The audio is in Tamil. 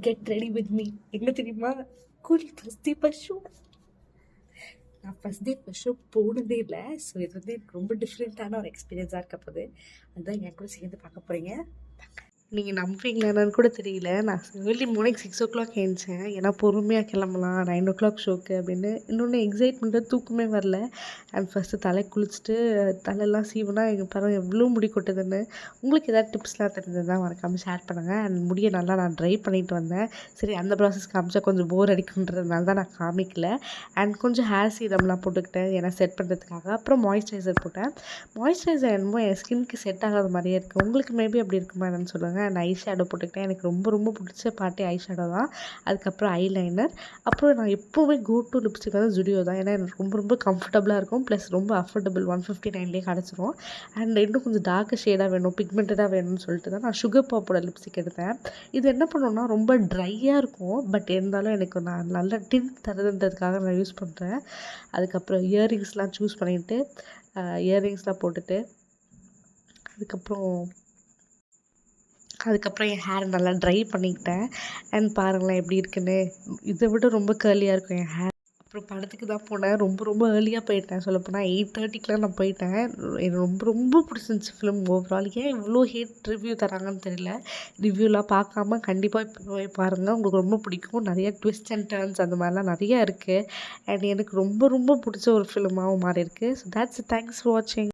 Get ready with me. எங்கே தெரியுமா? கூலி ஃபஸ்ட் டே ஃபஸ்ட் ஷோ. நான் ஃபஸ்ட் டே ஃபஸ்ட் ஷோ போனதே இல்லை. ஸோ இது வந்து எனக்கு ரொம்ப டிஃப்ரெண்ட்டான ஒரு எக்ஸ்பீரியன்ஸாக இருக்க போகுது. அதுதான் என் கூட சேர்ந்து பார்க்க போகிறீங்க. நீங்கள் நம்புறீங்களா என்னன்னு கூட தெரியல. நான் ஏர்லி மார்னிங் 6 o'clock எழுந்தேன். ஏன்னா பொறுமையாக கிளம்பலாம் 9 o'clock ஷோக்கு அப்படின்னு. இன்னொன்று எக்ஸைட்மெண்ட்டாக தூக்கமே வரல. அண்ட் ஃபஸ்ட்டு தலை குளிச்சுட்டு தலையெல்லாம் சீவுனா எங்கள் பாருங்க எவ்வளோ முடி கொட்டுதுன்னு. உங்களுக்கு ஏதாவது டிப்ஸ்லாம் தெரிஞ்சதுதான் மறக்காமல் ஷேர் பண்ணுங்கள். அண்ட் முடியை நல்லா நான் ட்ரை பண்ணிட்டு வந்தேன். சரி அந்த ப்ராசஸ் காமிச்சா கொஞ்சம் போர் அடிக்குன்றதுனால தான் நான் காமிக்கல. அண்ட் கொஞ்சம் ஹேர் சீரம்லாம் போட்டுக்கிட்டேன் ஏன்னா செட் பண்ணுறதுக்காக. அப்புறம் மாய்ஸ்சரைசர் போட்டேன். மாய்ஸ்சரைசர் என்னமோ என் ஸ்கின்க்கு செட் ஆகாத மாதிரியே இருக்குது. உங்களுக்கு மேபி அப்படி இருக்குமா என்னன்னு சொல்லுங்கள். அண்ட் ஐ ஷேடோ போட்டுக்கிட்டேன். எனக்கு ரொம்ப ரொம்ப பிடிச்ச பார்ட்டி ஐ ஷேடோ தான். அதுக்கப்புறம் ஐலைனர். அப்புறம் நான் எப்போவுமே கோ டு லிப்ஸ்டிக் வந்து ஜுடியோ தான். ஏன்னா எனக்கு ரொம்ப ரொம்ப கம்ஃபர்டபுளாக இருக்கும். ப்ளஸ் ரொம்ப அஃபோர்டபுள் 159லேயே கிடச்சிரும். அண்ட் இன்னும் கொஞ்சம் டார்க்கு ஷேடாக வேணும், பிக்மெண்டடாக வேணும்னு சொல்லிட்டு தான் நான் சுகர் பாப்போட லிப்ஸ்டிக் எடுத்தேன். இது என்ன பண்ணுன்னா ரொம்ப ட்ரையாக இருக்கும். பட் இருந்தாலும் எனக்கு நான் நல்ல டிண்ட் தருதுன்றதுக்காக நான் யூஸ் பண்ணுறேன். அதுக்கப்புறம் இயரிங்ஸ்லாம் சூஸ் பண்ணிவிட்டு இயரிங்ஸ்லாம் போட்டுட்டு அதுக்கப்புறம் என் ஹேர் நல்லா ட்ரை பண்ணிக்கிட்டேன். அண்ட் பாருங்களேன் எப்படி இருக்குன்னு. இதை விட ரொம்ப கேர்லியாக இருக்கும் என் ஹேர். அப்புறம் படத்துக்கு தான் போனேன். ரொம்ப ரொம்ப ஏர்லியாக போயிட்டேன். சொல்லப்போனால் 8:30க்குலாம் நான் போயிட்டேன். எனக்கு ரொம்ப ரொம்ப பிடிச்சிருந்துச்சி ஃபிலிம் ஓவரால். ஏன் இவ்வளோ ஹேட் ரிவ்யூ தராங்கன்னு தெரியல. ரிவ்யூலாம் பார்க்காம கண்டிப்பாக இப்போ போய் பாருங்கள். உங்களுக்கு ரொம்ப பிடிக்கும். நிறைய ட்விஸ்ட் அண்ட் டர்ன்ஸ் அந்த மாதிரிலாம் நிறையா இருக்குது. அண்ட் எனக்கு ரொம்ப ரொம்ப பிடிச்ச ஒரு ஃபிலிமாகவும் மாறி இருக்குது. ஸோ தேங்க்ஸ் ஃபார் வாட்சிங்.